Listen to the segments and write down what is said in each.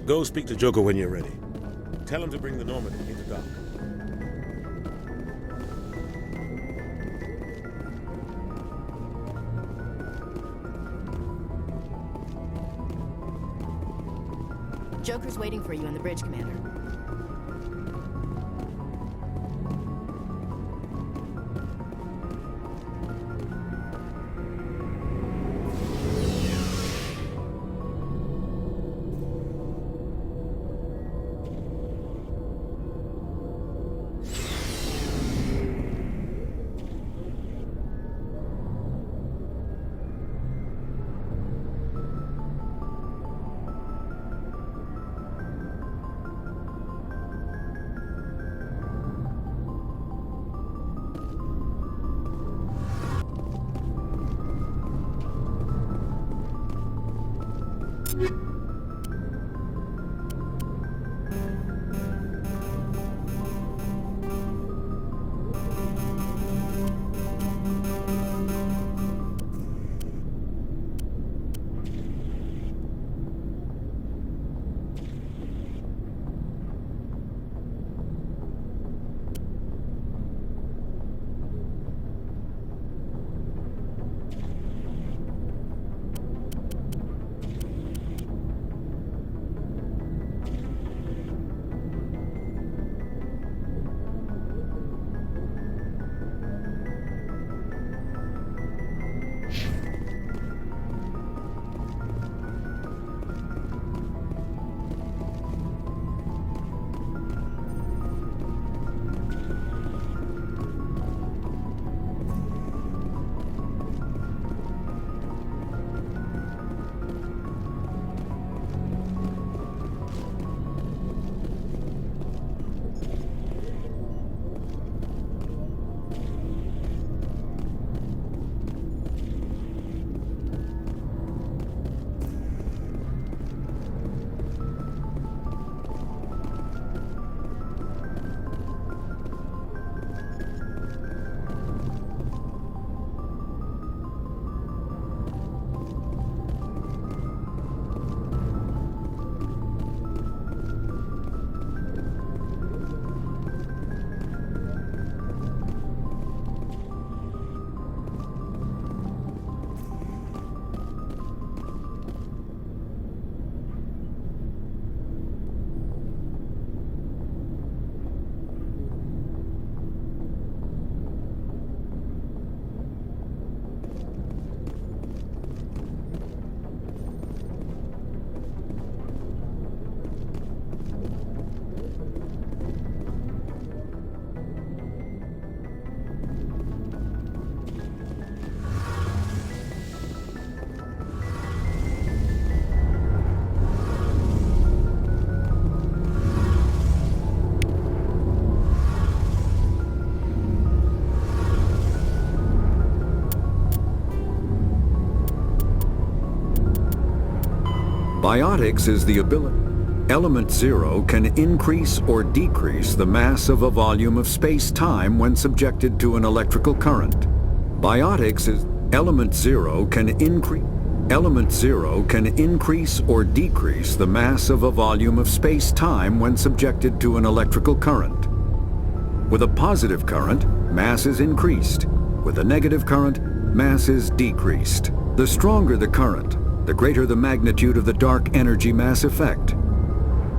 Go speak to Joker when you're ready. Tell him to bring the Normandy into dock. Joker's waiting for you on the bridge, Commander. Biotics is the ability. Element Zero can increase or decrease the mass of a volume of space-time when subjected to an electrical current. Biotics is Element Zero can increase or decrease the mass of a volume of space-time when subjected to an electrical current. With a positive current, mass is increased. With a negative current, mass is decreased. The stronger the current, the greater the magnitude of the dark energy mass effect.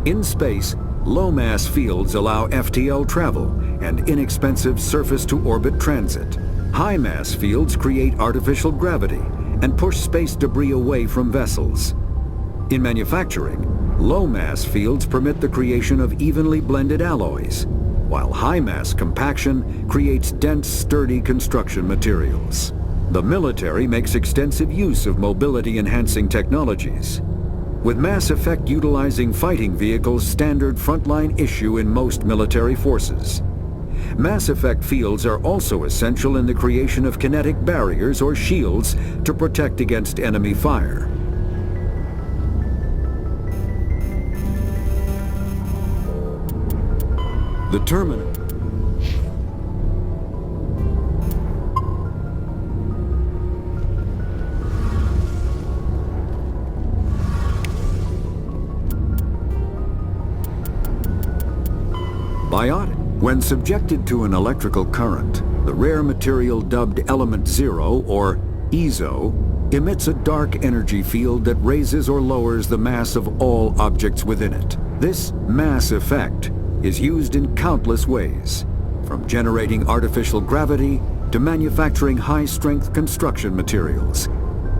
In space, low-mass fields allow FTL travel and inexpensive surface-to-orbit transit. High-mass fields create artificial gravity and push space debris away from vessels. In manufacturing, low-mass fields permit the creation of evenly blended alloys, while high-mass compaction creates dense, sturdy construction materials. The military makes extensive use of mobility-enhancing technologies, with Mass Effect utilizing fighting vehicles standard frontline issue in most military forces. Mass Effect fields are also essential in the creation of kinetic barriers or shields to protect against enemy fire. The terminal. Biotic. When subjected to an electrical current, the rare material dubbed Element Zero, or EZO, emits a dark energy field that raises or lowers the mass of all objects within it. This mass effect is used in countless ways, from generating artificial gravity to manufacturing high-strength construction materials.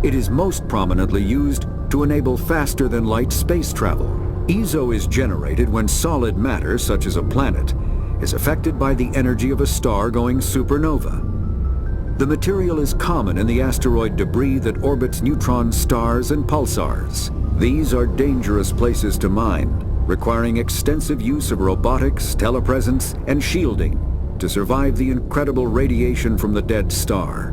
It is most prominently used to enable faster-than-light space travel. EZO is generated when solid matter, such as a planet, is affected by the energy of a star going supernova. The material is common in the asteroid debris that orbits neutron stars and pulsars. These are dangerous places to mine, requiring extensive use of robotics, telepresence, and shielding to survive the incredible radiation from the dead star.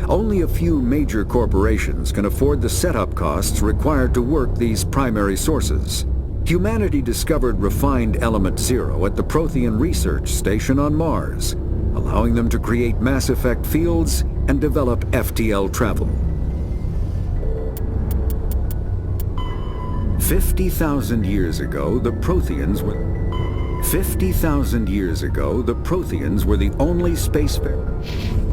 Only a few major corporations can afford the setup costs required to work these primary sources. Humanity discovered refined Element Zero at the Prothean Research Station on Mars, allowing them to create Mass Effect fields and develop FTL travel. 50,000 years ago, the Protheans were... 50,000 years ago, the Protheans were the only spacefarers.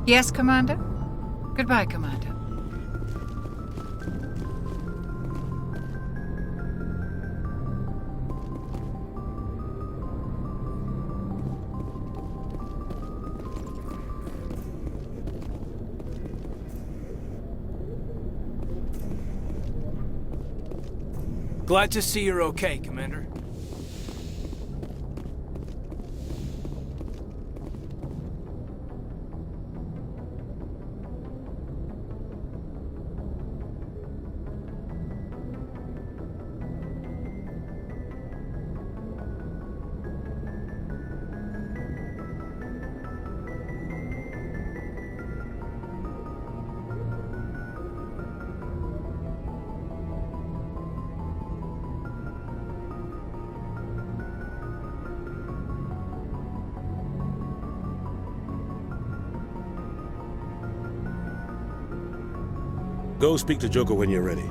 Yes, Commander? Goodbye, Commander. Glad to see you're okay, Commander. Go speak to Joker when you're ready.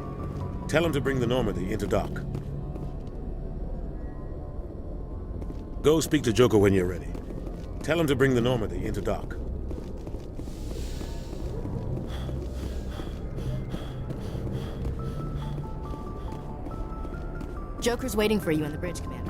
Tell him to bring the Normandy into dock. Go speak to Joker when you're ready. Tell him to bring the Normandy into dock. Joker's waiting for you in the bridge, Commander.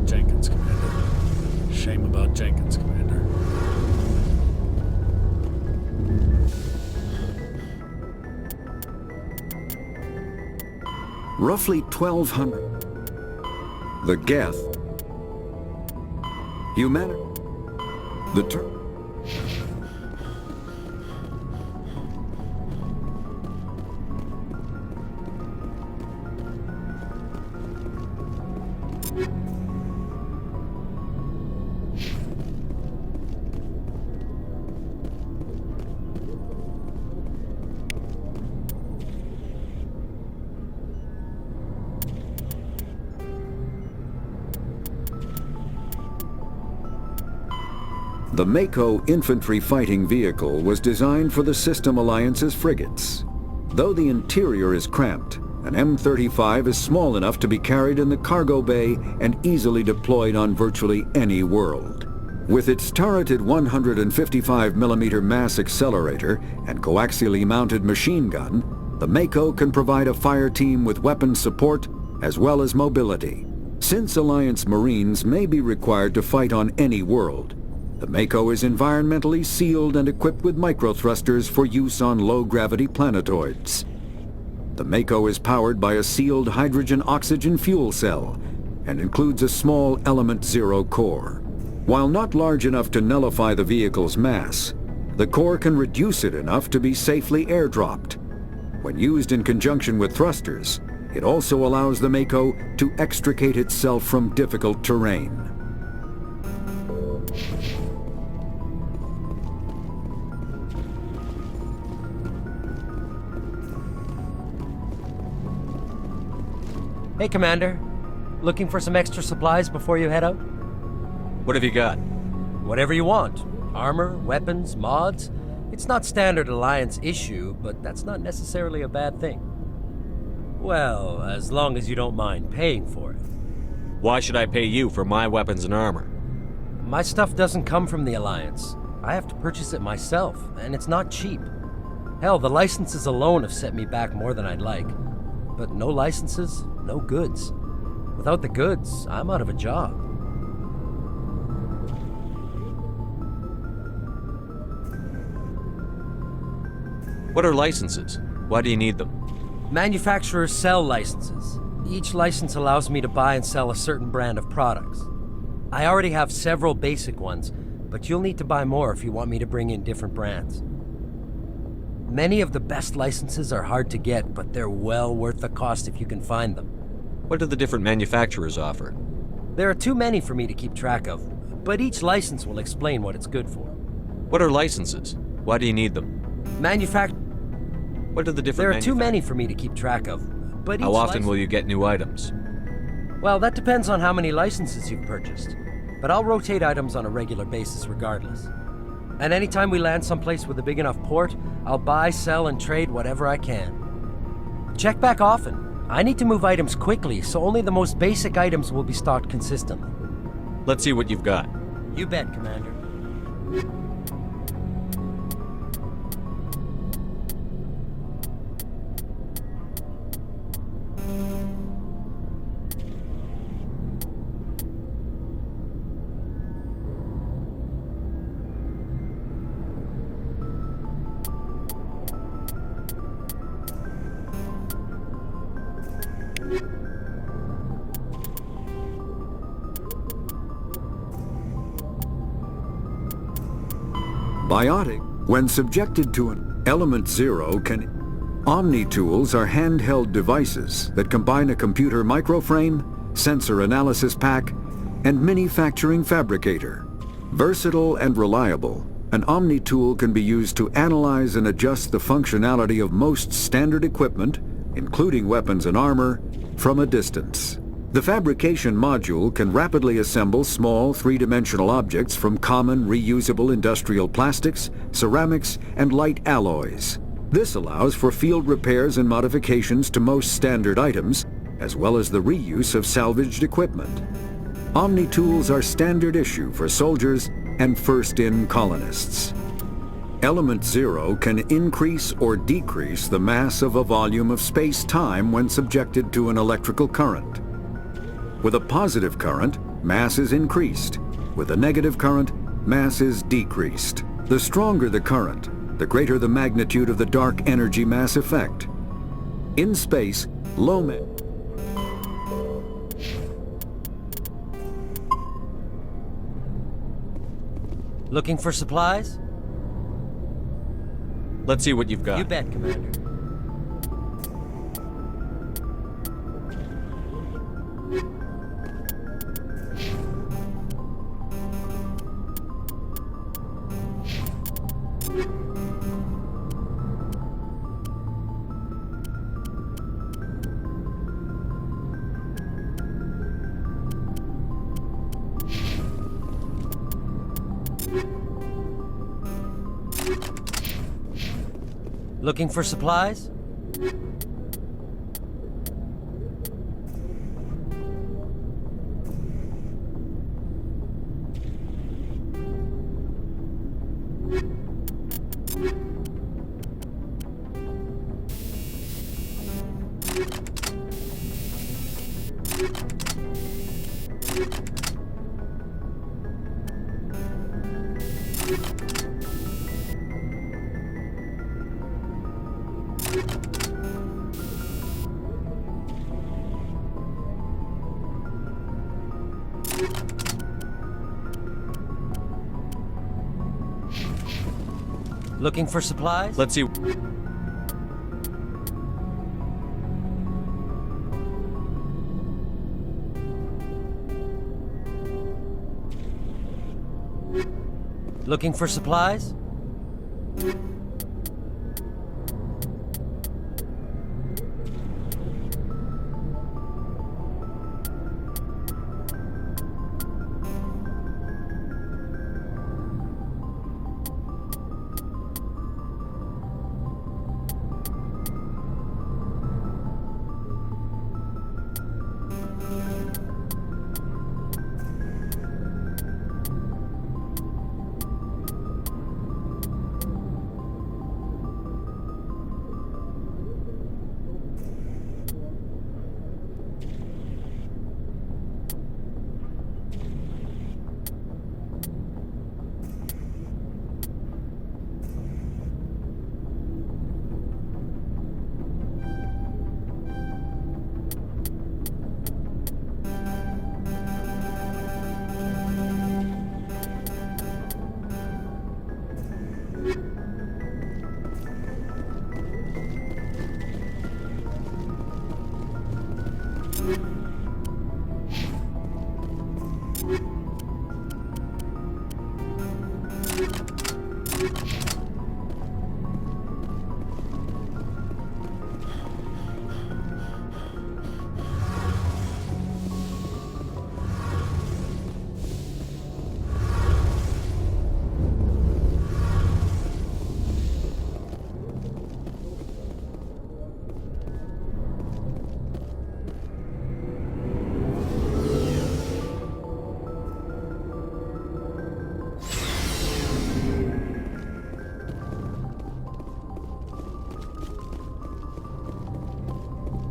Jenkins, Commander. Shame about Jenkins, Commander. Roughly 1,200. The Geth. Humanity. The term. The Mako infantry fighting vehicle was designed for the System Alliance's frigates. Though the interior is cramped, an M35 is small enough to be carried in the cargo bay and easily deployed on virtually any world. With its turreted 155mm mass accelerator and coaxially mounted machine gun, the Mako can provide a fire team with weapon support as well as mobility. Since Alliance Marines may be required to fight on any world, the Mako is environmentally sealed and equipped with microthrusters for use on low-gravity planetoids. The Mako is powered by a sealed hydrogen-oxygen fuel cell and includes a small Element 0 core. While not large enough to nullify the vehicle's mass, the core can reduce it enough to be safely airdropped. When used in conjunction with thrusters, it also allows the Mako to extricate itself from difficult terrain. Hey, Commander. Looking for some extra supplies before you head out? What have you got? Whatever you want. Armor, weapons, mods. It's not standard Alliance issue, but that's not necessarily a bad thing. Well, as long as you don't mind paying for it. Why should I pay you for my weapons and armor? My stuff doesn't come from the Alliance. I have to purchase it myself, and it's not cheap. Hell, the licenses alone have set me back more than I'd like. But no licenses, no goods. Without the goods, I'm out of a job. What are licenses? Why do you need them? Manufacturers sell licenses. Each license allows me to buy and sell a certain brand of products. I already have several basic ones, but you'll need to buy more if you want me to bring in different brands. Many of the best licenses are hard to get, but they're well worth the cost if you can find them. What do the different manufacturers offer? There are too many for me to keep track of, but each license will explain what it's good for. What are licenses? Why do you need them? There What do the different are too manufacturers? many for me to keep track of, but each How often license... will you get new items? Well, that depends on how many licenses you've purchased. But I'll rotate items on a regular basis regardless. And anytime we land someplace with a big enough port, I'll buy, sell, and trade whatever I can. Check back often. I need to move items quickly, so only the most basic items will be stocked consistently. Let's see what you've got. You bet, Commander. Biotic, when subjected to an Element 0, can... Omni-tools are handheld devices that combine a computer microframe, sensor analysis pack, and manufacturing fabricator. Versatile and reliable, an Omni-tool can be used to analyze and adjust the functionality of most standard equipment, including weapons and armor, from a distance. The fabrication module can rapidly assemble small three-dimensional objects from common reusable industrial plastics, ceramics, and light alloys. This allows for field repairs and modifications to most standard items, as well as the reuse of salvaged equipment. Omni-tools are standard issue for soldiers and first-in colonists. Element 0 can increase or decrease the mass of a volume of space-time when subjected to an electrical current. With a positive current, mass is increased. With a negative current, mass is decreased. The stronger the current, the greater the magnitude of the dark energy mass effect. In space, low mass... Looking for supplies? Let's see what you've got. You bet, Commander. You Looking for supplies? Looking for supplies? Let's see. Looking for supplies?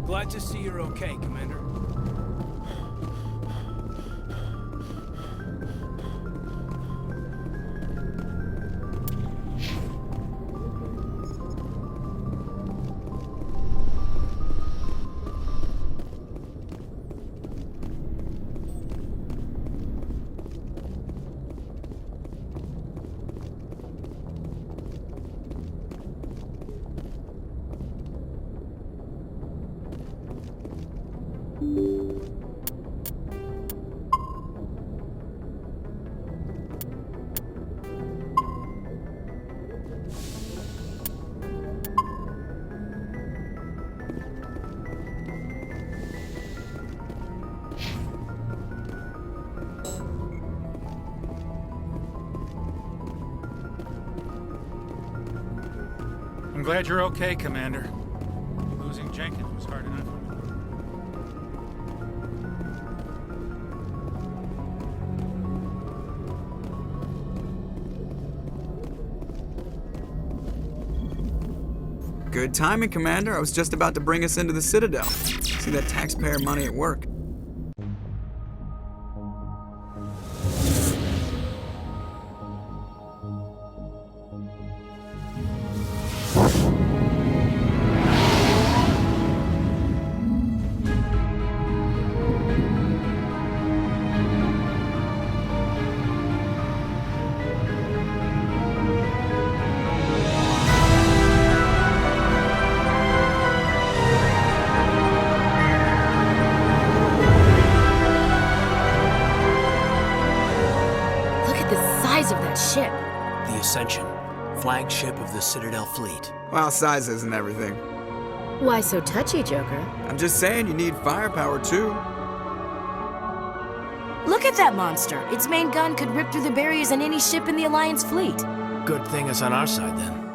Glad to see you're okay, Commander. I'm glad you're okay, Commander. Losing Jenkins was hard enough. Good timing, Commander. I was just about to bring us into the Citadel. See that taxpayer money at work. Of that ship. The Ascension, flagship of the Citadel fleet. Well, size isn't everything. Why so touchy, Joker? I'm just saying you need firepower, too. Look at that monster. Its main gun could rip through the barriers in any ship in the Alliance fleet. Good thing it's on our side, then.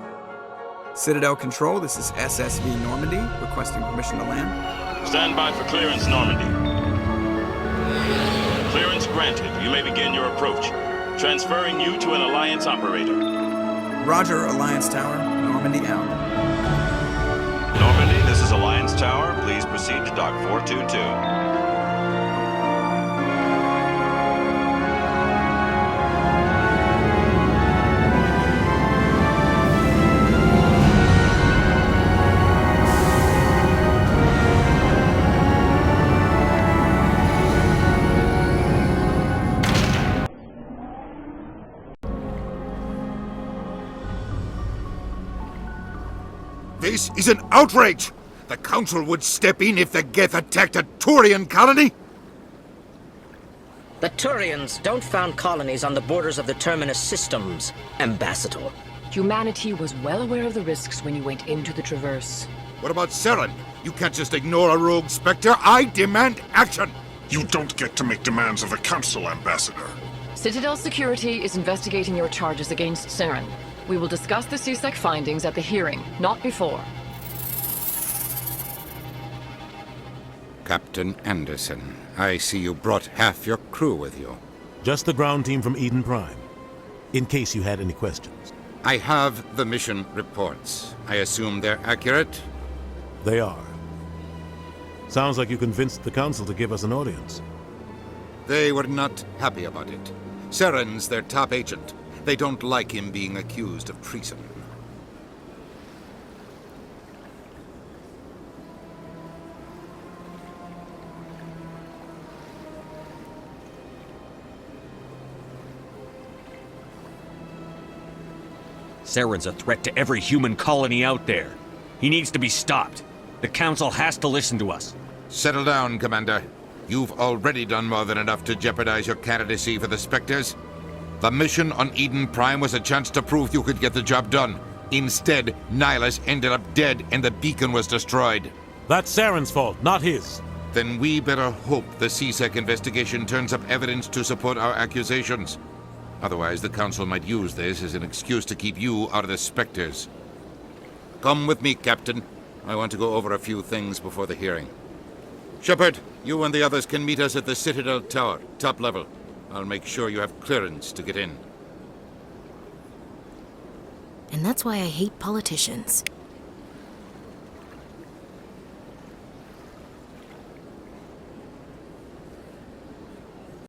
Citadel Control, this is SSV Normandy, requesting permission to land. Stand by for clearance, Normandy. Clearance granted. You may begin your approach. Transferring you to an Alliance operator. Roger, Alliance Tower. Normandy out. Normandy, this is Alliance Tower. Please proceed to Dock 422. This is an outrage! The Council would step in if the Geth attacked a Turian colony? The Turians don't found colonies on the borders of the Terminus systems, Ambassador. Humanity was well aware of the risks when you went into the Traverse. What about Saren? You can't just ignore a rogue Spectre. I demand action! You don't get to make demands of the Council, Ambassador. Citadel Security is investigating your charges against Saren. We will discuss the CSEC findings at the hearing, not before. Captain Anderson, I see you brought half your crew with you. Just the ground team from Eden Prime, in case you had any questions. I have the mission reports. I assume they're accurate? They are. Sounds like you convinced the Council to give us an audience. They were not happy about it. Saren's their top agent. They don't like him being accused of treason. Saren's a threat to every human colony out there. He needs to be stopped. The Council has to listen to us. Settle down, Commander. You've already done more than enough to jeopardize your candidacy for the Spectres. The mission on Eden Prime was a chance to prove you could get the job done. Instead, Nihilus ended up dead and the beacon was destroyed. That's Saren's fault, not his. Then we better hope the CSEC investigation turns up evidence to support our accusations. Otherwise, the Council might use this as an excuse to keep you out of the Spectres. Come with me, Captain. I want to go over a few things before the hearing. Shepard, you and the others can meet us at the Citadel Tower, top level. I'll make sure you have clearance to get in. And that's why I hate politicians.